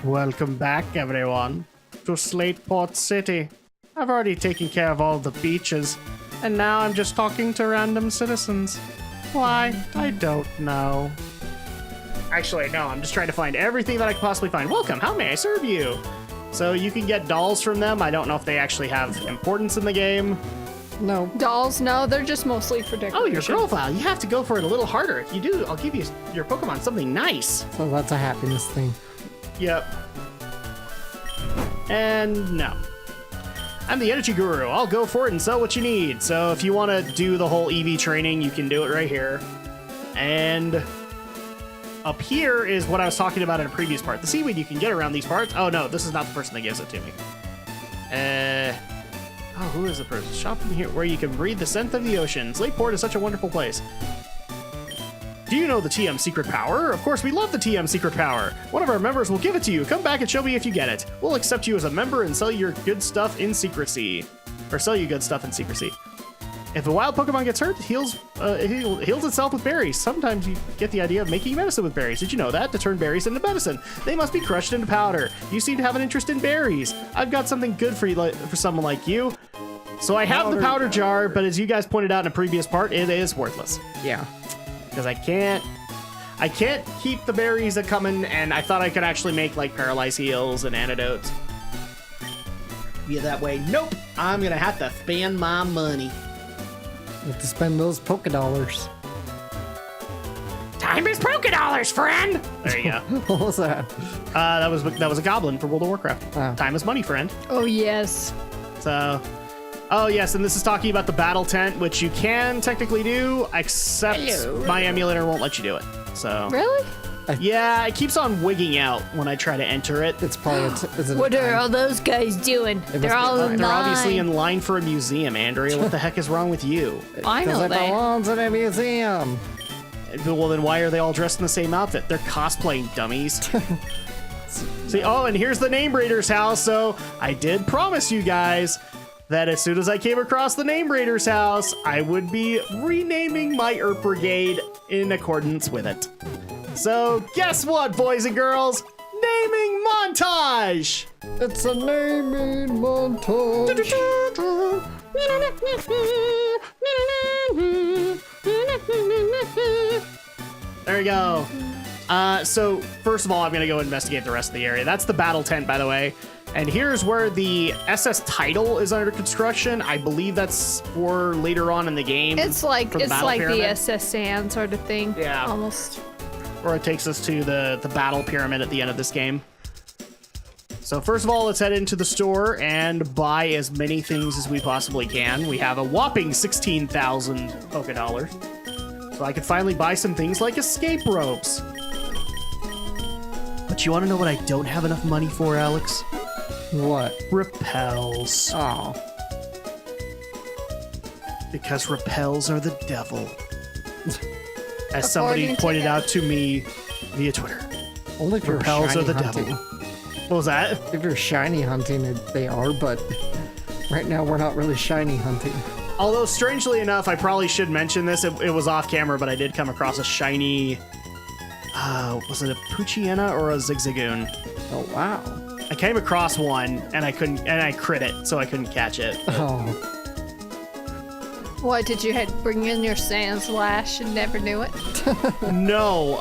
Welcome back, everyone, to Slateport City. I've already taken care of all the beaches, and now I'm just talking to random citizens. Why? I don't know. Actually, no, I'm just trying to find everything that I can possibly find. Welcome, how may I serve you? So you can get dolls from them. I don't know if they actually have importance in the game. No. Dolls? No, they're just mostly for decoration. Oh, your profile. You have to go for it a little harder. If you do, I'll give you your Pokemon something nice. So that's a happiness thing. Yep. And no. I'm the energy guru. I'll go for it and sell what you need. So if you want to do the whole EV training, you can do it right here. And up here is what I was talking about in a previous part. The seaweed you can get around these parts. Oh no, this is not the person that gives it to me. Oh, who is the person? Shopping here where you can breathe the scent of the ocean. Slateport is such a wonderful place. Do you know the TM secret power? Of course, we love the TM secret power. One of our members will give it to you. Come back and show me if you get it. We'll accept you as a member and sell your good stuff in secrecy. Or sell you good stuff in secrecy. If a wild Pokemon gets hurt, it heals itself with berries. Sometimes you get the idea of making medicine with berries. Did you know that? To turn berries into medicine. They must be crushed into powder. You seem to have an interest in berries. I've got something good for you, for someone like you. So I have the powder jar, but as you guys pointed out in a previous part, it is worthless. Yeah. Because I can't keep the berries that come in, and I thought I could actually make like paralyze heals and antidotes. Yeah, that way. Nope. I'm gonna have to spend my money. You have to spend those Poké Dollars. Time is Poké Dollars, friend. There you go. What was that? That was a goblin for World of Warcraft. Oh. Time is money, friend. Oh, yes. So, oh yes, and this is talking about the battle tent, which you can technically do, except my emulator won't let you do it. So Really? yeah, it keeps on wigging out when I try to enter it. It's probably is it What are all those guys doing? They're all in They're line. obviously in line for a museum, Andrea. What the heck is wrong with you? I know it that. belongs in a museum. Well, then why are they all dressed in the same outfit? They're cosplaying dummies. See, oh, and here's the Name Raiders house. So I did promise you guys that as soon as I came across the Name Raiders house, I would be renaming my ERP-RIGADE in accordance with it. So guess what, boys and girls? Naming montage! It's a naming montage. There we go. So first of all, I'm gonna go investigate the rest of the area. That's the battle tent, by the way. And here's where the SS title is under construction. I believe that's for later on in the game. It's like the SS Sand sort of thing. Yeah. Almost. Or it takes us to the battle pyramid at the end of this game. So first of all, let's head into the store and buy as many things as we possibly can. We have a whopping 16,000 Poké Dollars. So I could finally buy some things like escape ropes. But you want to know what I don't have enough money for, Alex? What? Repels. Oh. Because repels are the devil. As somebody According to pointed him. out to me via Twitter. Only if you're Repels shiny are the hunting. devil. What was that? If you're shiny hunting, they are, but right now we're not really shiny hunting. Although, strangely enough, I probably should mention this. It was off camera, but I did come across a shiny... was it a Poochyena or a Zigzagoon? Oh, wow. I came across one, and I crit it, so I couldn't catch it. Oh. What, did you bring in your Sand Slash and never knew it? No,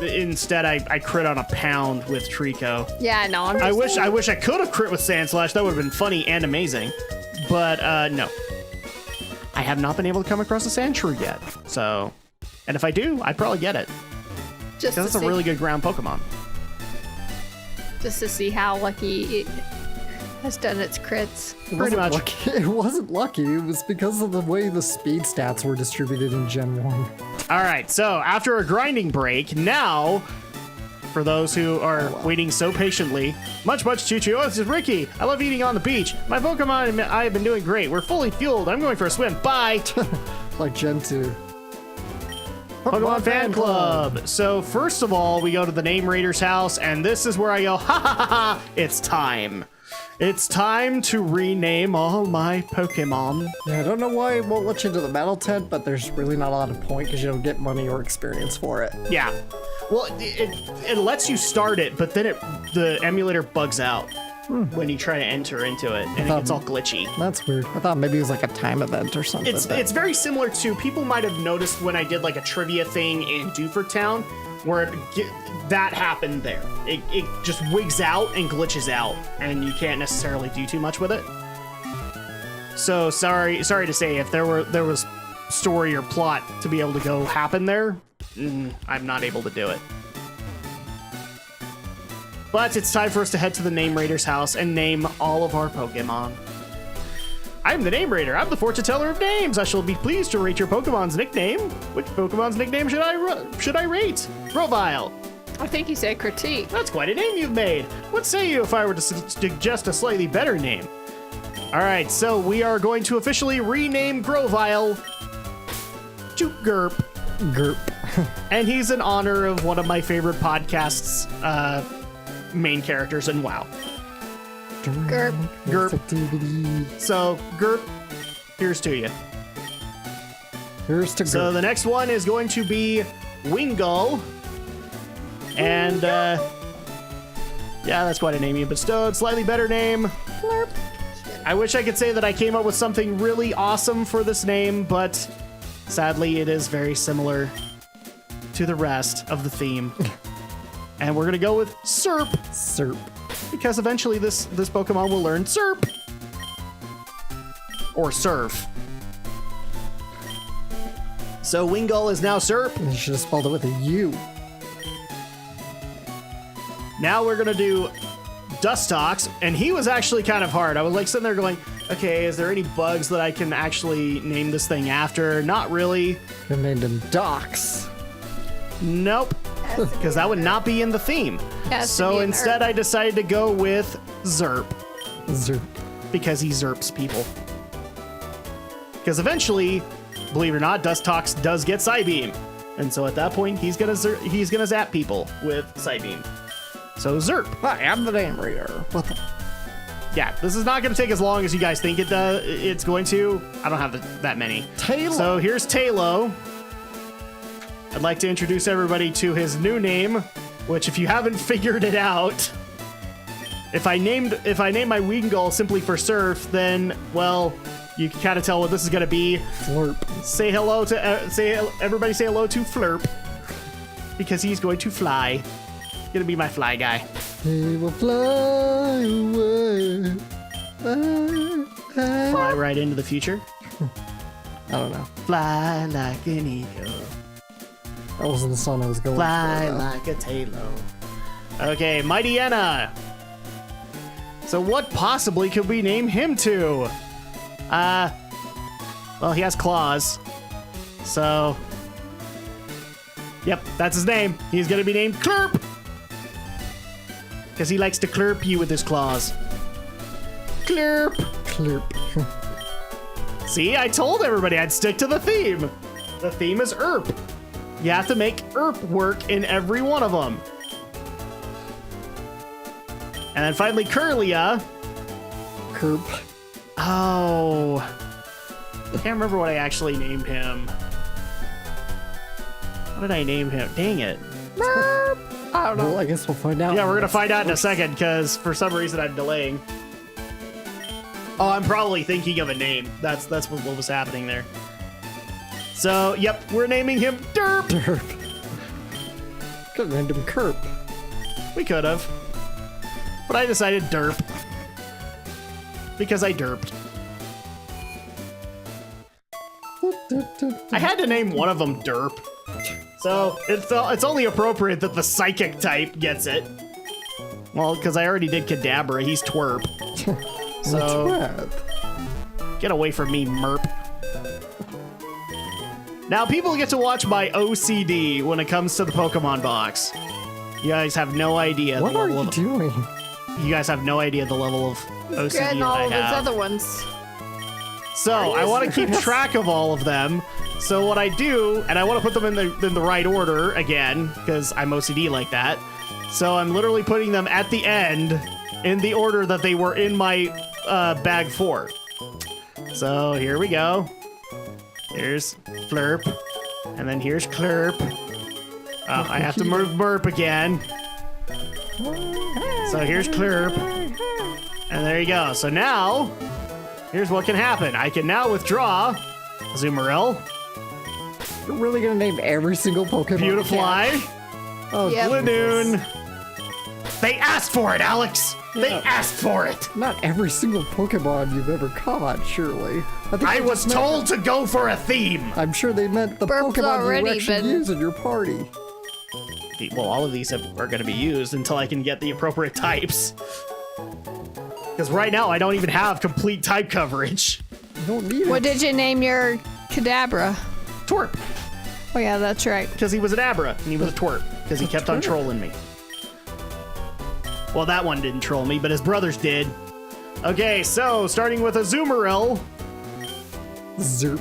instead I crit on a pound with Trico. Yeah, I know. I wish I could have crit with Sand Slash. That would have been funny and amazing. But no. I have not been able to come across a Sandshrew yet. So, and if I do, I'd probably get it. Just Because it's a really good ground Pokemon. Just to see how lucky it has done its crits. Pretty much. Lucky. It wasn't lucky. It was because of the way the speed stats were distributed in Gen 1. All right, so after a grinding break, now, for those who are waiting so patiently, much choo-choo. Oh, this is Ricky. I love eating on the beach. My Pokemon and I have been doing great. We're fully fueled. I'm going for a swim. Bye. Like Gen 2. Pokemon Fan Club. So first of all, we go to the Name Raiders house, and this is where I go, ha ha ha ha, it's time. It's time to rename all my Pokemon. Yeah, I don't know why it won't let you into the battle tent, but there's really not a lot of point because you don't get money or experience for it. Yeah. Well, it lets you start it, but then the emulator bugs out when you try to enter into it, and it gets all glitchy. That's weird. I thought maybe it was like a time event or something. It's very similar to, people might have noticed when I did like a trivia thing in Dewford Town, where that happened there. It just wigs out and glitches out, and you can't necessarily do too much with it. So sorry to say, if there was story or plot to be able to go happen there, I'm not able to do it. But it's time for us to head to the Name Raider's house and name all of our Pokemon. I'm the Name Raider. I'm the fortune teller of names. I shall be pleased to rate your Pokemon's nickname. Which Pokemon's nickname should I rate? Grovyle. I think you said critique. That's quite a name you've made. What say you if I were to suggest a slightly better name? All right, so we are going to officially rename Grovyle to Gerp. Gerp. And he's in honor of one of my favorite podcasts' main characters in WoW. Gerp. Gerp. So, Gerp, here's to you. Here's to Gerp. So the next one is going to be Wingull. And, yeah, that's quite a name you bestowed. Slightly better name. Flurp. I wish I could say that I came up with something really awesome for this name, but sadly it is very similar to the rest of the theme. And we're gonna go with Serp. Serp. Because eventually this Pokemon will learn Serp. Or Surf. So Wingull is now Serp. You should have spelled it with a U. Now we're gonna do Dustox, and he was actually kind of hard. I was like sitting there going, okay, is there any bugs that I can actually name this thing after? Not really. You named him Dox. Nope. Because that would not be in the theme. So instead I decided to go with Zerp. Zerp. Because he zerps people. Because eventually, believe it or not, Dustox does get Psybeam. And so at that point, he's gonna zap people with Psybeam. So Zerp. Hi, I'm the Name Raider. What the? Yeah, this is not going to take as long as you guys think it's going to. I don't have that many. Taylor. So here's Talo. I'd like to introduce everybody to his new name, which if you haven't figured it out, if I named my Wingull simply for Surf, then, well, you can kind of tell what this is going to be. Flurp. Say hello to, everybody say hello to Flurp, because he's going to fly. Gonna be my fly guy. He will fly away. Fly right into the future. I don't know. Fly like an eagle. That wasn't the song I was going Fly for. like a Talo. Okay, Mightyena. So what possibly could we name him to? Well, he has claws. So, yep, that's his name. He's gonna be named Clerp. Because he likes to clerp you with his claws. Clerp. Clerp. See, I told everybody I'd stick to the theme. The theme is ERP. You have to make ERP work in every one of them. And then finally, Curlia. Kerp. Oh. I can't remember what I actually named him. What did I name him? Dang it. I don't know. Well, I guess we'll find out. Yeah, we're gonna find out in a second, because for some reason I'm delaying. Oh, I'm probably thinking of a name. That's what was happening there. So, yep, we're naming him Derp. Derp. Could have named him Kerp. We could have. But I decided Derp. Because I derped. I had to name one of them Derp. So, it's only appropriate that the psychic type gets it. Well, because I already did Kadabra, he's Twerp. So, get away from me, Merp. Now, people get to watch my OCD when it comes to the Pokemon box. You guys have no idea. What are you doing? You guys have no idea the level of OCD Getting that all I of his have. other ones. So I want to keep track of all of them. So what I do, and I want to put them in the right order again, because I'm OCD like that. So I'm literally putting them at the end in the order that they were in my bag 4. So here we go. Here's Flurp, and then here's Clerp. Oh, I have to move Burp again. So here's Clerp, and there you go. So now, here's what can happen. I can now withdraw Azumarill, You're really gonna name every single Pokemon? Beautifly, Oh, Yep. Lanoon. They asked for it, Alex. They Yeah. asked for it. Not every single Pokemon you've ever caught, surely. think I they was just meant- told to go for a theme. I'm sure they meant the Burp's Pokemon already you actually been- use in your party. Well, all of these are going to be used until I can get the appropriate types. Because right now I don't even have complete type coverage. You don't need What it. did you name your Kadabra? Twerp. Oh yeah, that's right. Because he was an Abra and he was a twerp. Because he kept on twerp. trolling me. Well, that one didn't troll me, but his brothers did. Okay, so starting with Azumarill. Zerp.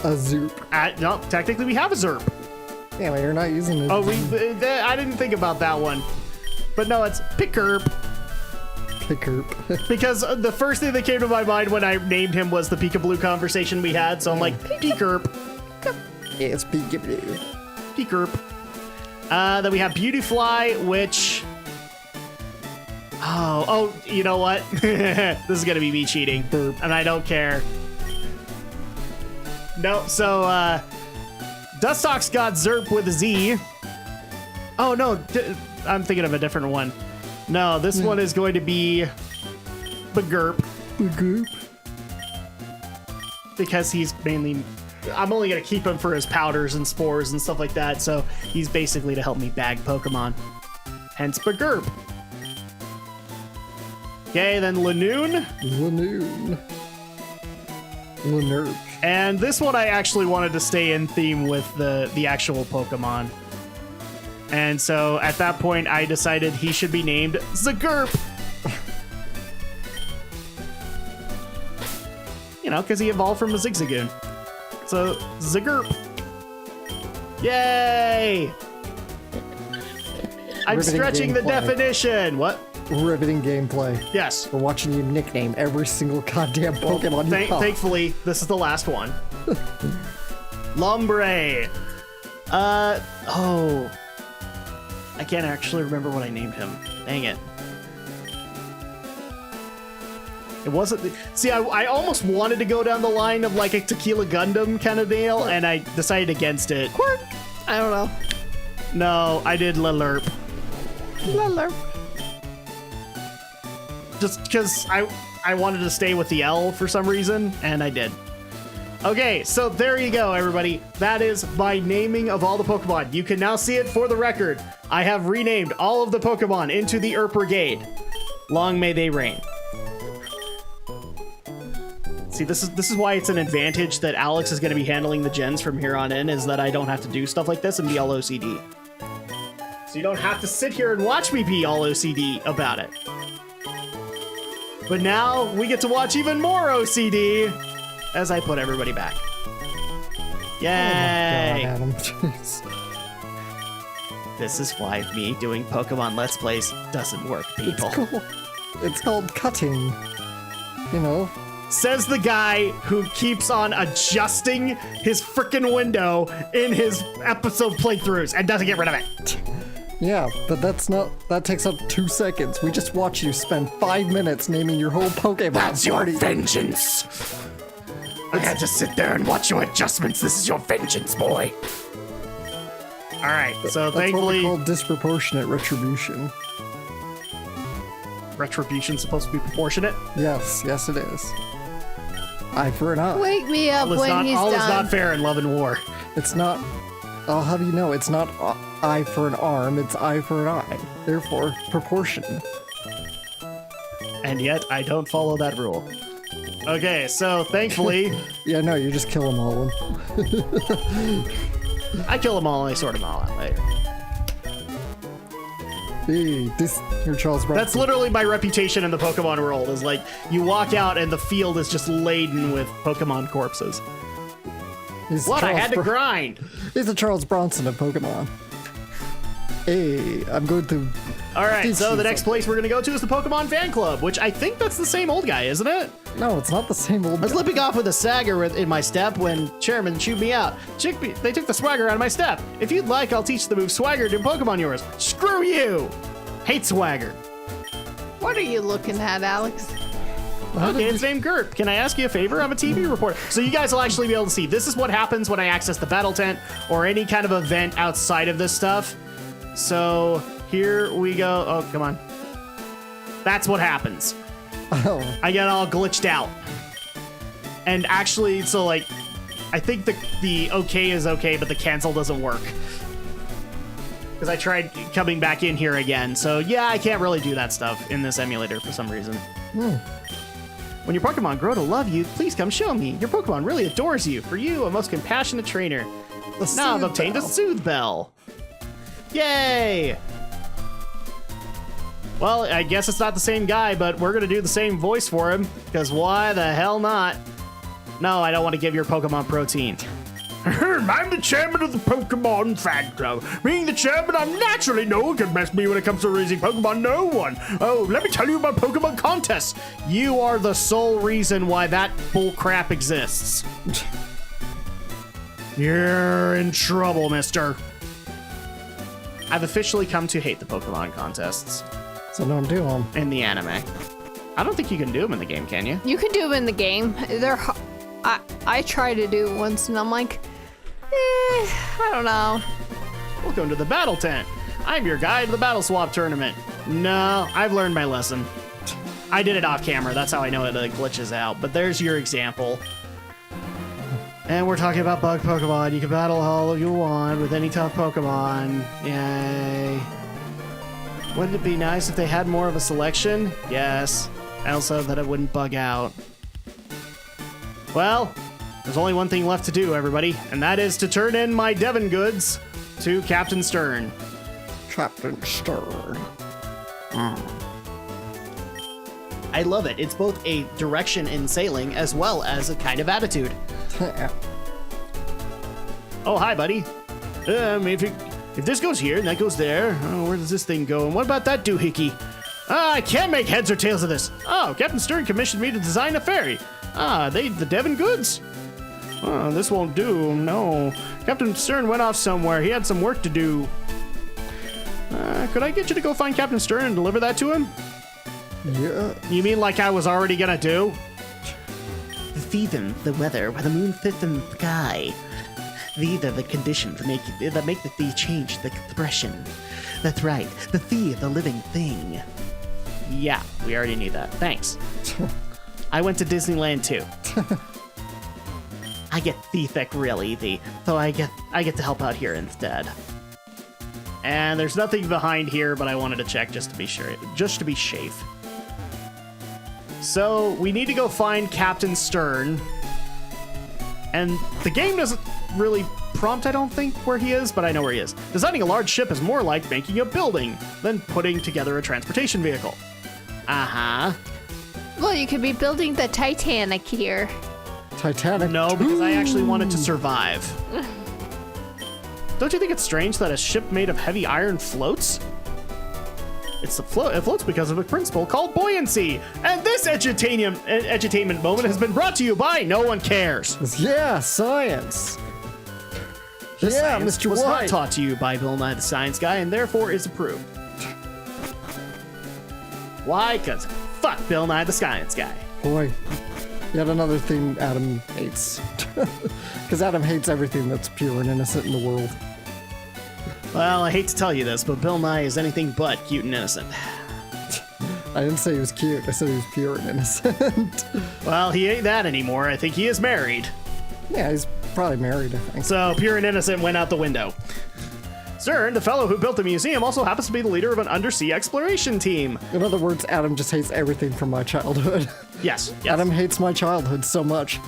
A Zoop. No, technically we have a Zerp. Yeah, but you're not using it. Oh, I didn't think about that one. But no, it's Pickerp. Pickerp. Because the first thing that came to my mind when I named him was the Peekaboo conversation we had. So I'm like, Peekerp. Yeah, it's Peekaboo. Peekerp. Then we have Beautyfly, which... Oh, you know what? This is going to be me cheating. Burp. And I don't care. No, so, Dustox got Zerp with a Z. Oh, no, I'm thinking of a different one. No, this one is going to be Bagurp. Bagurp. Because he's mainly... I'm only going to keep him for his powders and spores and stuff like that, so he's basically to help me bag Pokemon. Hence Bagurp. Okay, then Lanoon. Lanoon. Lanerp. And this one I actually wanted to stay in theme with the actual Pokemon. And so at that point I decided he should be named Zagurp. You know, because he evolved from a Zigzagoon. So Zagurp. Yay! I'm Riveting stretching the gameplay. definition. What? Riveting gameplay. Yes. We're watching you nickname every single goddamn Pokemon you caught. Thankfully, this is the last one. Lombre. Oh. I can't actually remember what I named him. Dang it. It wasn't... See, I almost wanted to go down the line of like a Tequila Gundam kind of deal, and I decided against it. Quirk. I don't know. No, I did Lalurp. Lalurp. Just because I wanted to stay with the L for some reason, and I did. Okay, so there you go, everybody. That is my naming of all the Pokemon. You can now see it for the record. I have renamed all of the Pokemon into the ERP-RIGADE. Long may they reign. See, this is why it's an advantage that Alex is going to be handling the gens from here on in, is that I don't have to do stuff like this and be all OCD. So you don't have to sit here and watch me be all OCD about it. But now we get to watch even more OCD as I put everybody back. Yay! God, Adam. Jeez. This is why me doing Pokemon Let's Plays doesn't work, people. It's called cutting. You know? Says the guy who keeps on adjusting his frickin' window in his episode playthroughs and doesn't get rid of it. Yeah, but that takes up 2 seconds. We just watch you spend 5 minutes naming your whole Pokemon That's your party. vengeance. I had to sit there and watch your adjustments. This is your vengeance, boy. All right, so That's what we thankfully, call disproportionate retribution. retribution's supposed to be proportionate. Yes, yes it is. Eye for an eye. Wake me up All is when not, he's all is done. not fair in love and war. It's not... I'll have you know, it's not eye for an arm, it's eye for an eye. Therefore, proportion. And yet, I don't follow that rule. Okay, so thankfully, Yeah, no, you just kill them all. I kill them all and I sort them all out later. Hey, you're Charles Bronson. That's literally my reputation in the Pokemon world, is like, you walk out and the field is just laden with Pokemon corpses. He's What? I Charles had to Bron- grind! He's the Charles Bronson of Pokemon. Hey, I'm going to All right, so the next place we're going to go to is the Pokemon Fan Club, which I think that's the same old guy, isn't it? No, it's not the same old I was guy. lipping off with a sagger in my step when Chairman chewed me out. They took the swagger out of my step. If you'd like, I'll teach the move swagger to Pokemon yours. Screw you! Hate swagger. What are you looking at, Alex? Okay, it's named Gert. Can I ask you a favor? I'm a TV reporter. So you guys will actually be able to see. This is what happens when I access the battle tent or any kind of event outside of this stuff. So here we go. Oh, come on. That's what happens. Oh. I get all glitched out. And actually, so like, I think the okay is okay, but the cancel doesn't work. Because I tried coming back in here again. So yeah, I can't really do that stuff in this emulator for some reason. When your Pokemon grow to love you, please come show me. Your Pokemon really adores you. For you, a most compassionate trainer. Now I've obtained a Soothe Bell. Yay! Well, I guess it's not the same guy, but we're gonna do the same voice for him, because why the hell not? No, I don't want to give your Pokemon protein. I'm the chairman of the Pokemon Fan Club. Being the chairman, I naturally no one can mess me when it comes to raising Pokemon. No one. Oh, let me tell you about Pokemon contests. You are the sole reason why that bullcrap exists. You're in trouble, mister. I've officially come to hate the Pokemon contests. So don't do them. In the anime. I don't think you can do them in the game, can you? You can do them in the game. I tried to do it once, and I'm like, I don't know. Welcome to the battle tent. I'm your guide to the battle swap tournament. No, I've learned my lesson. I did it off camera. That's how I know it glitches out. But there's your example. And we're talking about bug Pokemon. You can battle all you want with any tough Pokemon. Yay. Wouldn't it be nice if they had more of a selection? Yes. Also, that it wouldn't bug out. Well, there's only one thing left to do, everybody, and that is to turn in my Devon goods to Captain Stern. Captain Stern. I love it. It's both a direction in sailing as well as a kind of attitude. Oh, hi, buddy. If this goes here and that goes there, oh, where does this thing go? And what about that doohickey? I can't make heads or tails of this. Oh, Captain Stern commissioned me to design a ferry. The Devon goods? Oh, this won't do, no. Captain Stern went off somewhere. He had some work to do. Could I get you to go find Captain Stern and deliver that to him? Yeah. You mean like I was already gonna do? The season, the weather, where the moon sits in the sky. These are the conditions that make the sea change the expression. That's right, the sea is a living thing. Yeah, we already knew that. Thanks. I went to Disneyland too. I get seasick real easy, so I get to help out here instead. And there's nothing behind here, but I wanted to check just to be sure, just to be safe. So we need to go find Captain Stern. And the game doesn't really prompt, I don't think, where he is, but I know where he is. Designing a large ship is more like making a building than putting together a transportation vehicle. Uh-huh. Well, you could be building the Titanic here. Titanic. No, because I actually wanted to survive. Don't you think it's strange that a ship made of heavy iron floats? It floats because of a principle called buoyancy. And this edutainment moment has been brought to you by No One Cares. Yeah, science. This yeah, science Mr. was White. not taught to you by Bill Nye the Science Guy, and therefore is approved. Why? Because fuck Bill Nye the Science Guy. Boy, yet another thing Adam hates. Because Adam hates everything that's pure and innocent in the world. Well, I hate to tell you this, but Bill Nye is anything but cute and innocent. I didn't say he was cute. I said he was pure and innocent. Well, he ain't that anymore. I think he is married. Yeah, he's probably married, I think. So, pure and innocent went out the window. Stern, the fellow who built the museum, also happens to be the leader of an undersea exploration team. In other words, Adam just hates everything from my childhood. Yes. Adam hates my childhood so much.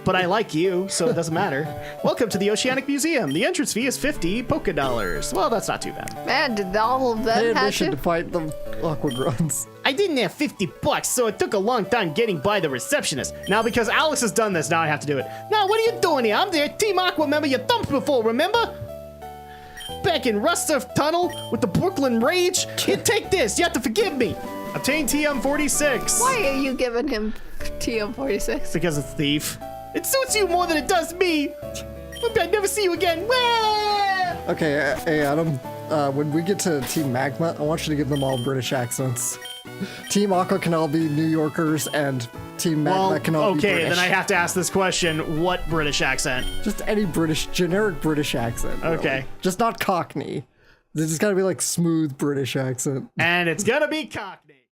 But I like you, so it doesn't matter. Welcome to the Oceanic Museum. The entrance fee is 50 polka dollars. Well, that's not too bad. Man, did all of Pay them have admission to? to fight the awkward runs. I didn't have 50 bucks, so it took a long time getting by the receptionist. Now, because Alex has done this, now I have to do it. Now, what are you doing here? I'm the Team Aqua member you thumped before, remember? back in Ruststuff Tunnel with the Brooklyn Rage. Here, take this. You have to forgive me. Obtain TM46. Why are you giving him TM46? Because it's thief. It suits you more than it does me. I'd never see you again. Wah! Okay, hey Adam, when we get to Team Magma, I want you to give them all British accents. Team Aqua can all be New Yorkers, and Team Magma can all be British. Okay, then I have to ask this question. What British accent? Just any generic British accent. Really. Okay. Just not Cockney. This has got to be like smooth British accent. And it's gonna be Cockney.